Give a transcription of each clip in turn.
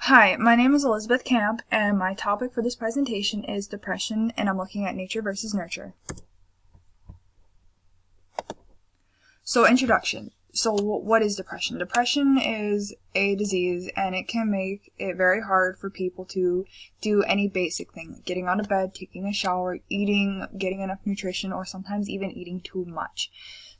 Hi, my name is Elizabeth Camp, and my topic for this presentation is depression, and I'm looking at nature versus nurture. So, introduction. So, what is depression? Depression is a disease, and it can make it very hard for people to do any basic thing, like getting out of bed, taking a shower, eating, getting enough nutrition, or sometimes even eating too much.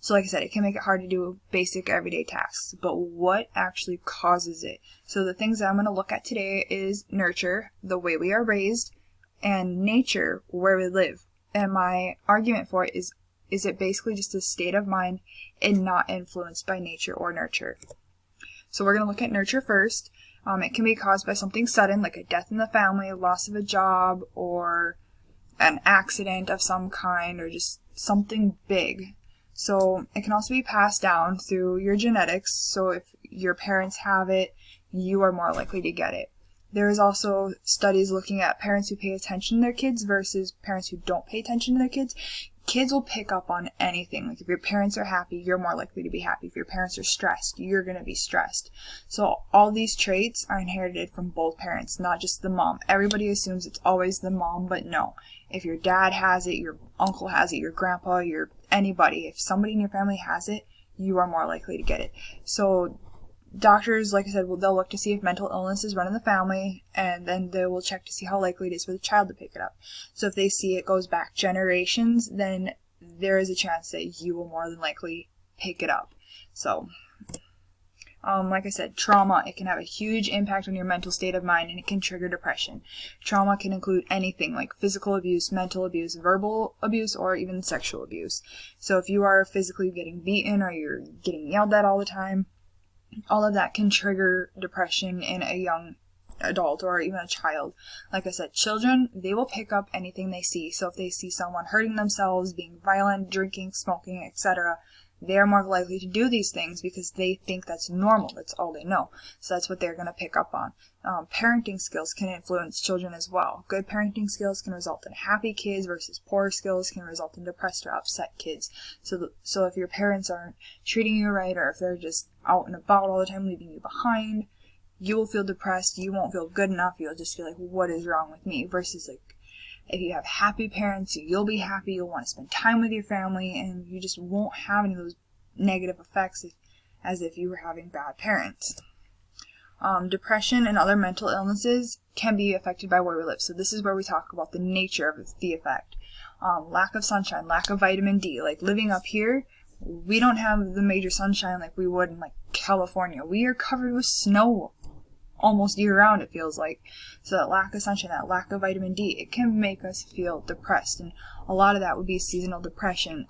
So like I said, it can make it hard to do basic everyday tasks, but what actually causes it? So the things that I'm going to look at today is nurture, the way we are raised, and nature, where we live. And my argument for it is it basically just a state of mind and not influenced by nature or nurture? So we're going to look at nurture first. It can be caused by something sudden, like a death in the family, loss of a job, or an accident of some kind, or just something big. So it can also be passed down through your genetics. So if your parents have it, you are more likely to get it. There is also studies looking at parents who pay attention to their kids versus parents who don't pay attention to their kids. Kids will pick up on anything. Like if your parents are happy, you're more likely to be happy. If your parents are stressed, you're going to be stressed. So all these traits are inherited from both parents, not just the mom. Everybody assumes it's always the mom, but no. If your dad has it, your uncle has it, your grandpa, your anybody, if somebody in your family has it, you are more likely to get it. So doctors, like I said, they'll look to see if mental illness is run in the family, and then they will check to see how likely it is for the child to pick it up. So if they see it goes back generations, then there is a chance that you will more than likely pick it up. So, like I said, trauma, it can have a huge impact on your mental state of mind, and it can trigger depression. Trauma can include anything like physical abuse, mental abuse, verbal abuse, or even sexual abuse. So if you are physically getting beaten or you're getting yelled at all the time, all of that can trigger depression in a young adult or even a child. Like I said, children, they will pick up anything they see. So if they see someone hurting themselves, being violent, drinking, smoking, etc., they are more likely to do these things because they think that's normal. That's all they know. So that's what they're going to pick up on. Parenting skills can influence children as well. Good parenting skills can result in happy kids versus poor skills can result in depressed or upset kids. So if your parents aren't treating you right, or if they're just out and about all the time leaving you behind, you will feel depressed. You won't feel good enough. You'll just feel like, what is wrong with me? Versus like, if you have happy parents, you'll be happy, you'll want to spend time with your family, and you just won't have any of those negative effects as if you were having bad parents. Depression and other mental illnesses can be affected by where we live. So this is where we talk about the nature of the effect. Lack of sunshine, lack of vitamin D. Like living up here, we don't have the major sunshine like we would in like California. We are covered with snow almost year round, it feels like. So that lack of sunshine, that lack of vitamin D, it can make us feel depressed, and a lot of that would be seasonal depression.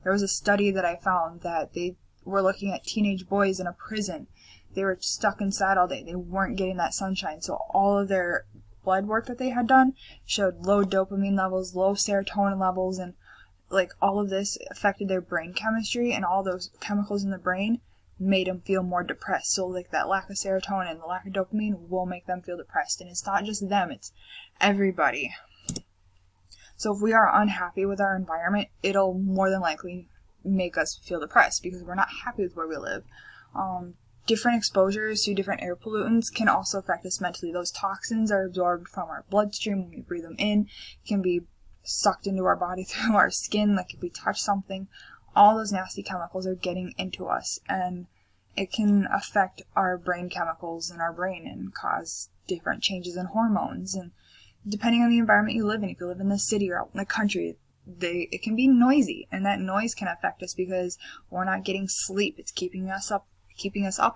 There was a study that I found that they were looking at teenage boys in a prison. They were stuck inside all day. They weren't getting that sunshine, so all of their blood work that they had done showed low dopamine levels, low serotonin levels, and like all of this affected their brain chemistry, and all those chemicals in the brain made them feel more depressed. So like that lack of serotonin, the lack of dopamine will make them feel depressed. And it's not just them, it's everybody. So if we are unhappy with our environment, it'll more than likely make us feel depressed because we're not happy with where we live. Different exposures to different air pollutants can also affect us mentally. Those toxins are absorbed from our bloodstream when we breathe them in, can be sucked into our body through our skin, like if we touch something. All those nasty chemicals are getting into us, and it can affect our brain chemicals in our brain and cause different changes in hormones. And depending on the environment you live in, if you live in the city or out in the country, it can be noisy, and that noise can affect us because we're not getting sleep. It's keeping us up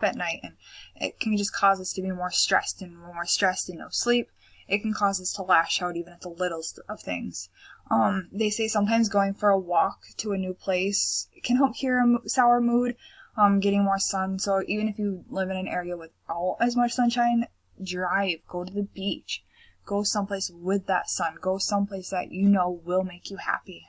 at night, and it can just cause us to be more stressed, and when we're stressed and no sleep, it can cause us to lash out even at the littlest of things. They say sometimes going for a walk to a new place can help cure a sour mood, getting more sun. So even if you live in an area without as much sunshine, drive, go to the beach, go someplace with that sun, go someplace that you know will make you happy.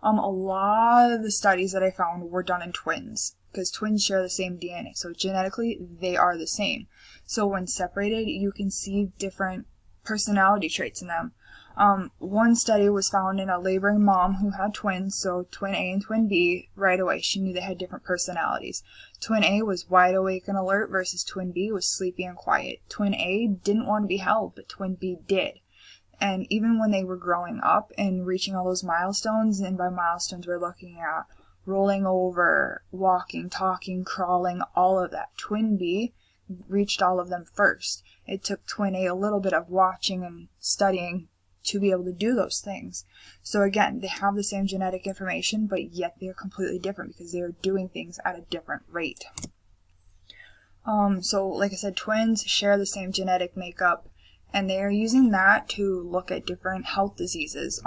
A lot of the studies that I found were done in twins, because twins share the same DNA, so genetically they are the same. So when separated, you can see different personality traits in them. One study was found in a laboring mom who had twins, so twin A and twin B. Right away, she knew they had different personalities. Twin A was wide awake and alert versus twin B was sleepy and quiet. Twin A didn't want to be held, but twin B did. And even when they were growing up and reaching all those milestones, and by milestones we're looking at rolling over, walking, talking, crawling, all of that, twin B reached all of them first. It took twin A a little bit of watching and studying to be able to do those things. So again, they have the same genetic information, but yet they are completely different because they are doing things at a different rate. So like I said, twins share the same genetic makeup, and they are using that to look at different health diseases.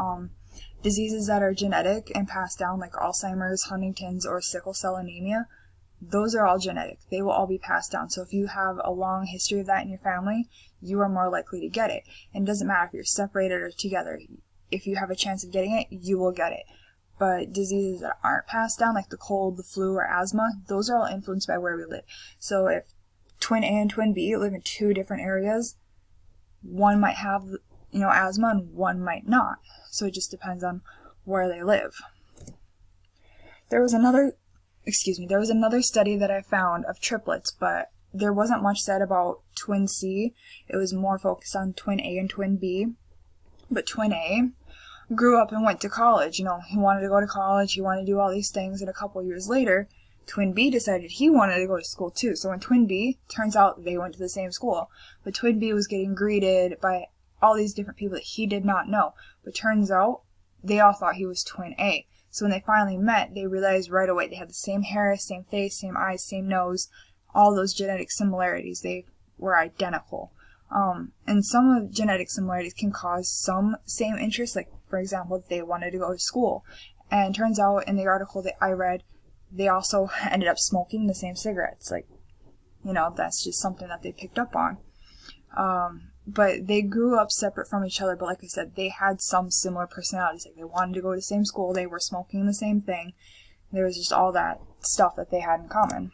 Diseases that are genetic and passed down, like Alzheimer's, Huntington's, or sickle cell anemia, those are all genetic. They will all be passed down. So if you have a long history of that in your family, you are more likely to get it. And it doesn't matter if you're separated or together. If you have a chance of getting it, you will get it. But diseases that aren't passed down, like the cold, the flu, or asthma, those are all influenced by where we live. So if twin A and twin B live in two different areas, one might have, asthma and one might not. So it just depends on where they live. There was another study that I found of triplets, but there wasn't much said about twin C. It was more focused on twin A and twin B. But twin A grew up and went to college. He wanted to go to college, he wanted to do all these things, and a couple years later, twin B decided he wanted to go to school too. So when twin B, turns out they went to the same school. But twin B was getting greeted by all these different people that he did not know. But turns out, they all thought he was twin A. So when they finally met, they realized right away they had the same hair, same face, same eyes, same nose, all those genetic similarities. They were identical. And some of the genetic similarities can cause some same interests, like, for example, they wanted to go to school. And turns out in the article that I read, they also ended up smoking the same cigarettes. That's just something that they picked up on. But they grew up separate from each other, but like I said, they had some similar personalities. Like, they wanted to go to the same school, they were smoking the same thing. There was just all that stuff that they had in common.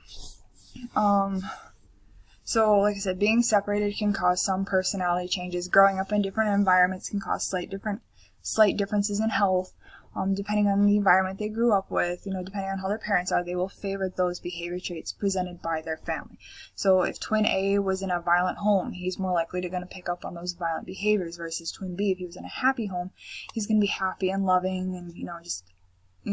So like I said, being separated can cause some personality changes. Growing up in different environments can cause slight differences in health. Depending on the environment they grew up with, depending on how their parents are, they will favor those behavior traits presented by their family. So if twin A was in a violent home, he's more likely to going to pick up on those violent behaviors, versus twin B, if he was in a happy home, he's going to be happy and loving and,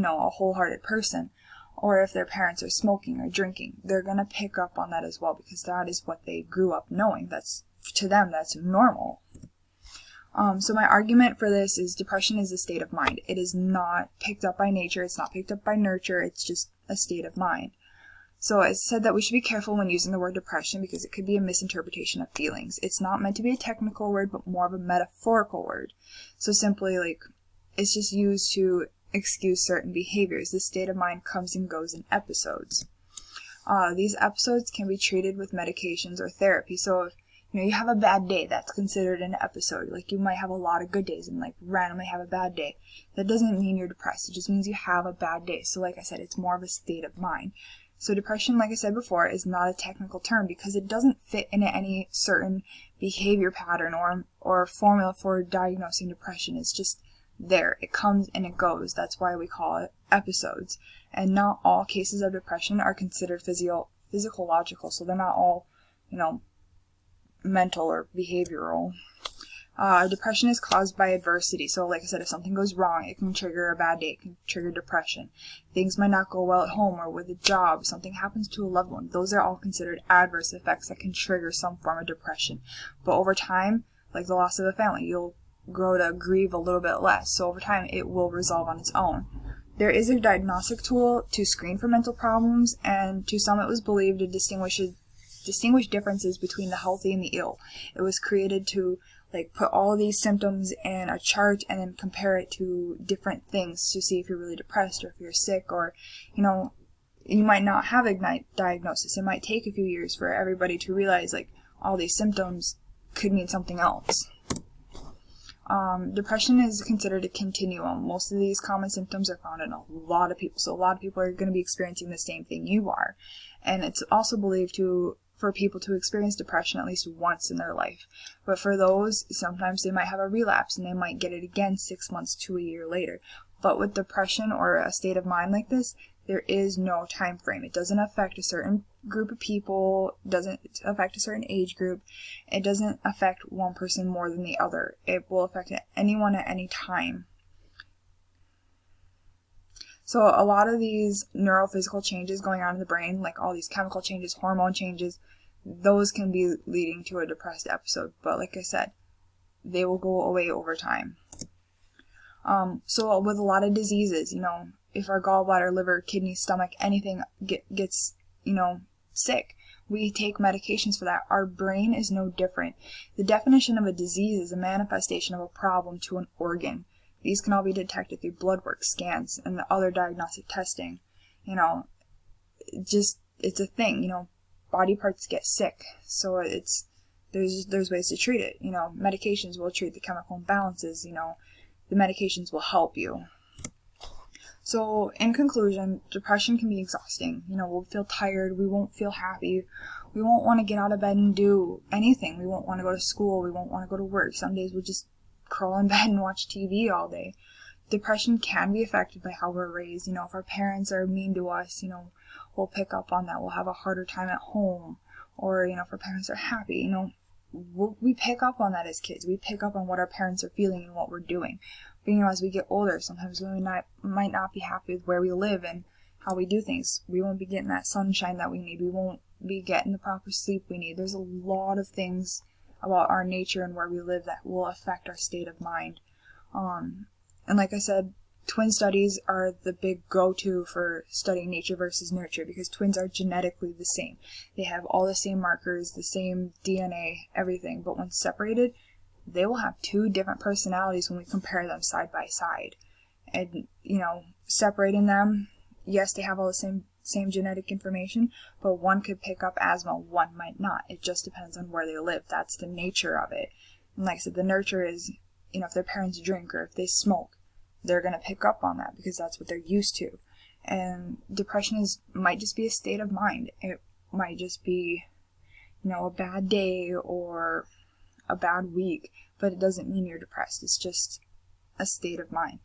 a wholehearted person. Or if their parents are smoking or drinking, they're going to pick up on that as well, because that is what they grew up knowing. To them, that's normal. So my argument for this is depression is a state of mind. It is not picked up by nature. It's not picked up by nurture. It's just a state of mind. So I said that we should be careful when using the word depression because it could be a misinterpretation of feelings. It's not meant to be a technical word, but more of a metaphorical word. So simply, it's just used to excuse certain behaviors. This state of mind comes and goes in episodes. These episodes can be treated with medications or therapy. So if you have a bad day, that's considered an episode. Like, you might have a lot of good days and randomly have a bad day. That doesn't mean you're depressed. It just means you have a bad day. So like I said, it's more of a state of mind. So depression, like I said before, is not a technical term because it doesn't fit into any certain behavior pattern or formula for diagnosing depression. It's just there. It comes and it goes. That's why we call it episodes. And not all cases of depression are considered physiological. So they're not all, mental or behavioral. Depression is caused by adversity. So like I said, if something goes wrong, it can trigger a bad day. It can trigger depression. Things might not go well at home or with a job. Something happens to a loved one. Those are all considered adverse effects that can trigger some form of depression. But over time, like the loss of a family, you'll grow to grieve a little bit less. So over time, it will resolve on its own. There is a diagnostic tool to screen for mental problems, and to some it was believed to distinguish differences between the healthy and the ill. It was created to put all these symptoms in a chart and then compare it to different things to see if you're really depressed or if you're sick, or you might not have a diagnosis. It might take a few years for everybody to realize all these symptoms could mean something else. Depression is considered a continuum. Most of these common symptoms are found in a lot of people. So a lot of people are going to be experiencing the same thing you are. And it's also believed to for people to experience depression at least once in their life. But for those, sometimes they might have a relapse and they might get it again 6 months to a year later. But with depression or a state of mind like this, there is no time frame. It doesn't affect a certain group of people, it doesn't affect a certain age group, it doesn't affect one person more than the other. It will affect anyone at any time. So a lot of these neurophysical changes going on in the brain, like all these chemical changes, hormone changes, those can be leading to a depressed episode. But like I said, they will go away over time. So with a lot of diseases, if our gallbladder, liver, kidney, stomach, anything gets, sick, we take medications for that. Our brain is no different. The definition of a disease is a manifestation of a problem to an organ. These can all be detected through blood work, scans, and the other diagnostic testing. It's a thing, body parts get sick. So there's ways to treat it. Medications will treat the chemical imbalances, the medications will help you. So in conclusion, depression can be exhausting. We'll feel tired, we won't feel happy, we won't want to get out of bed and do anything. We won't want to go to school, we won't want to go to work. Some days we'll just crawl in bed and watch TV all day. Depression can be affected by how we're raised. If our parents are mean to us, we'll pick up on that. We'll have a harder time at home. Or, if our parents are happy, we pick up on that as kids. We pick up on what our parents are feeling and what we're doing. But, as we get older, sometimes we might not be happy with where we live and how we do things. We won't be getting that sunshine that we need. We won't be getting the proper sleep we need. There's a lot of things about our nature and where we live that will affect our state of mind. And like I said, twin studies are the big go-to for studying nature versus nurture because twins are genetically the same. They have all the same markers, the same DNA, everything. But when separated, they will have two different personalities when we compare them side by side. And, separating them, yes, they have all the same genetic information, but one could pick up asthma, one might not. It just depends on where they live. That's the nature of it. And like I said, the nurture is, if their parents drink or if they smoke, they're going to pick up on that because that's what they're used to. And depression might just be a state of mind. It might just be, a bad day or a bad week, but it doesn't mean you're depressed. It's just a state of mind.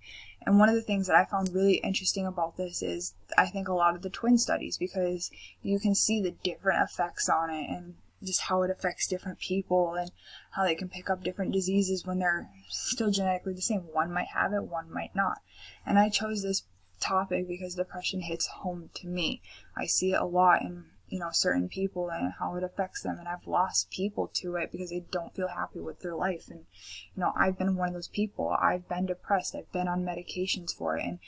And one of the things that I found really interesting about this is I think a lot of the twin studies, because you can see the different effects on it and just how it affects different people and how they can pick up different diseases when they're still genetically the same. One might have it, one might not. And I chose this topic because depression hits home to me. I see it a lot in certain people and how it affects them, and I've lost people to it because they don't feel happy with their life. And I've been one of those people. I've been depressed, I've been on medications for it, and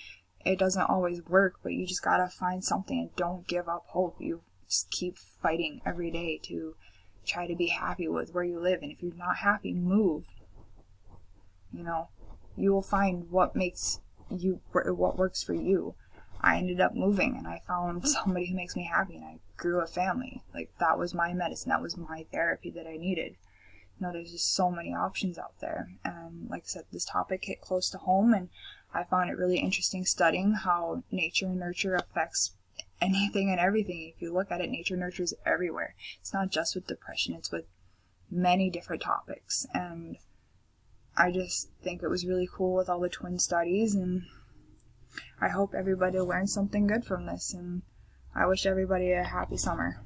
it doesn't always work, but you just gotta find something and don't give up hope. You just keep fighting every day to try to be happy with where you live. And if you're not happy, move. You will find what works for you. I ended up moving and I found somebody who makes me happy, and I grew a family. Like, that was my medicine. That was my therapy that I needed. There's just so many options out there. And like I said, this topic hit close to home, and I found it really interesting studying how nature and nurture affects anything and everything. If you look at it, nature nurtures everywhere. It's not just with depression, it's with many different topics. And I just think it was really cool with all the twin studies, and I hope everybody learned something good from this, and I wish everybody a happy summer.